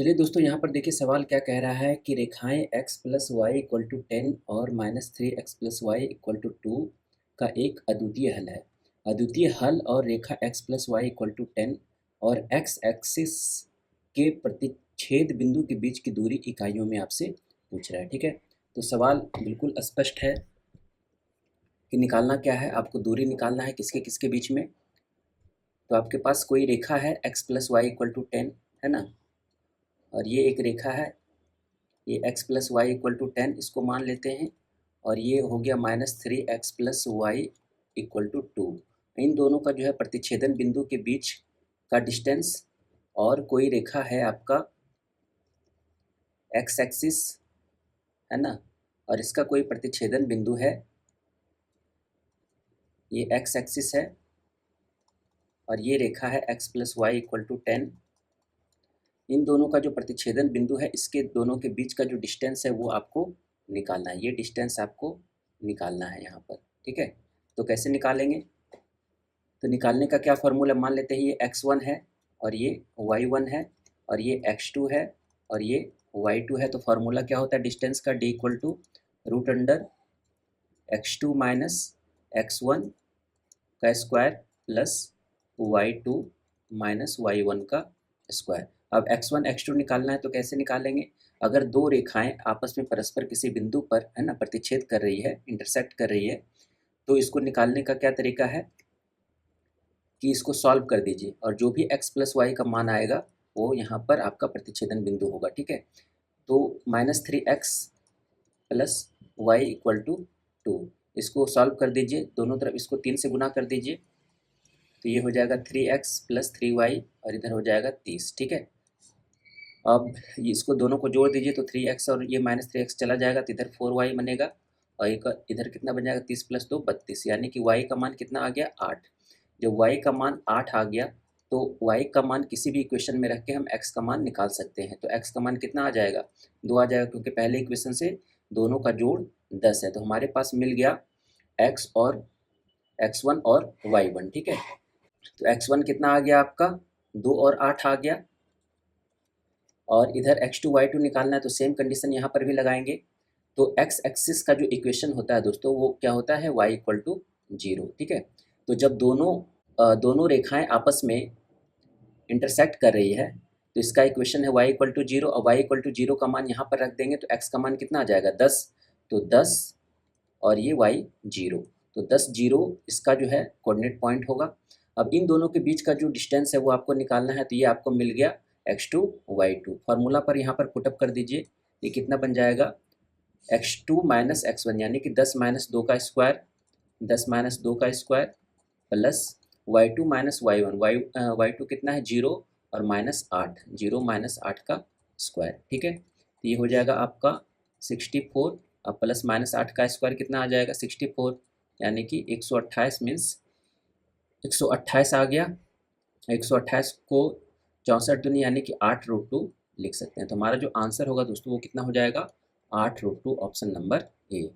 चलिए दोस्तों, यहाँ पर देखिए सवाल क्या कह रहा है कि रेखाएं x plus y equal to 10 और -3x plus y equal to 2 का एक अद्वितीय हल है। अद्वितीय हल और रेखा x plus y equal to 10 और x एक्सिस के प्रतिच्छेद बिंदु के बीच की दूरी इकाइयों में आपसे पूछ रहा है। ठीक है, तो सवाल बिल्कुल स्पष्ट है कि निकालना क्या है, आपको दूरी निकालना है किसके किसके बीच में। तो आपके पास कोई रेखा है x plus y equal to 10, है ना, और ये एक रेखा है, ये x plus y equal to 10 इसको मान लेते हैं, और ये हो गया -3x plus y equal to 2। इन दोनों का जो है प्रतिच्छेदन बिंदु के बीच का डिस्टेंस, और कोई रेखा है आपका x एक्सिस, है ना, और इसका कोई प्रतिच्छेदन बिंदु है, ये x एक्सिस है, और ये रेखा है x plus y equal to 10। इन दोनों का जो प्रतिच्छेदन बिंदु है, इसके दोनों के बीच का जो डिस्टेंस है वो आपको निकालना है। ये डिस्टेंस आपको निकालना है यहाँ पर। ठीक है, तो कैसे निकालेंगे? तो निकालने का क्या फॉर्मूला, मान लेते हैं ये x1 है और ये y1 है और ये x2 है और ये y2 है। तो फार्मूला क्या होता है डिस्टेंस का? d equal to √under x2 minus x1 का square plus y2 minus y1 का स्क्वायर। अब x1 x2 निकालना है तो कैसे निकालेंगे? अगर दो रेखाएं आपस में परस्पर किसी बिंदु पर, है ना, प्रतिच्छेद कर रही है, इंटरसेक्ट कर रही है, तो इसको निकालने का क्या तरीका है कि इसको सॉल्व कर दीजिए, और जो भी x प्लस वाई का मान आएगा वो यहाँ पर आपका प्रतिच्छेदन बिंदु होगा। ठीक है, तो -3x plus y equal to 2, इसको सॉल्व कर दीजिए, दोनों तरफ इसको 3 से गुना कर दीजिए, तो ये हो जाएगा 3x प्लस 3y और इधर हो जाएगा 30। ठीक है, अब इसको दोनों को जोड़ दीजिए तो 3x और ये -3x चला जाएगा, तो इधर 4y बनेगा, और एक इधर कितना बन जाएगा? 30 प्लस 2 32, यानी कि y का मान कितना आ गया? 8। जब y का मान 8 आ गया तो y का मान किसी भी इक्वेशन में रख के हम x का मान निकाल सकते हैं। तो x का मान कितना आ जाएगा? 2 आ जाएगा, क्योंकि पहले इक्वेशन से दोनों का जोड़ 10 है। तो हमारे पास मिल गया x और x1 और y1। ठीक है, तो x1 कितना आ गया आपका? 2 और 8 आ गया, और इधर x2 y2 निकालना है तो सेम कंडीशन यहाँ पर भी लगाएंगे। तो x एक्सिस का जो इक्वेशन होता है दोस्तों वो क्या होता है? y equal to 0। ठीक है, तो जब दोनों रेखाएं आपस में इंटरसेक्ट कर रही है तो इसका इक्वेशन है y इक्वल टू 0, और y इक्वल टू 0 का मान यहाँ पर रख देंगे तो x का मान कितना आ जाएगा? 10। तो 10 और ये y 0, तो 10 0 इसका जो है कोऑर्डिनेट पॉइंट होगा। अब इन दोनों के बीच का जो डिस्टेंस है वो आपको निकालना है, तो ये आपको मिल गया x2 y2। फार्मूला पर यहाँ पर पुटअप कर दीजिए, ये कितना बन जाएगा? x2 माइनस x1, यानी कि 10 माइनस 2 का स्क्वायर, 10 माइनस 2 का square plus y2 minus y1, y2 कितना है? 0, और -8, 0 माइनस 8 का स्क्वायर। ठीक है, तो ये हो जाएगा आपका 64, अब प्लस -8 का स्क्वायर कितना आ जाएगा? 64, यानी कि 128 मीन्स 128 आ गया। 128 को 64 दूनी यानी कि 8√2 लिख सकते हैं। तो हमारा जो आंसर होगा दोस्तों वो कितना हो जाएगा? 8√2, ऑप्शन नंबर ए।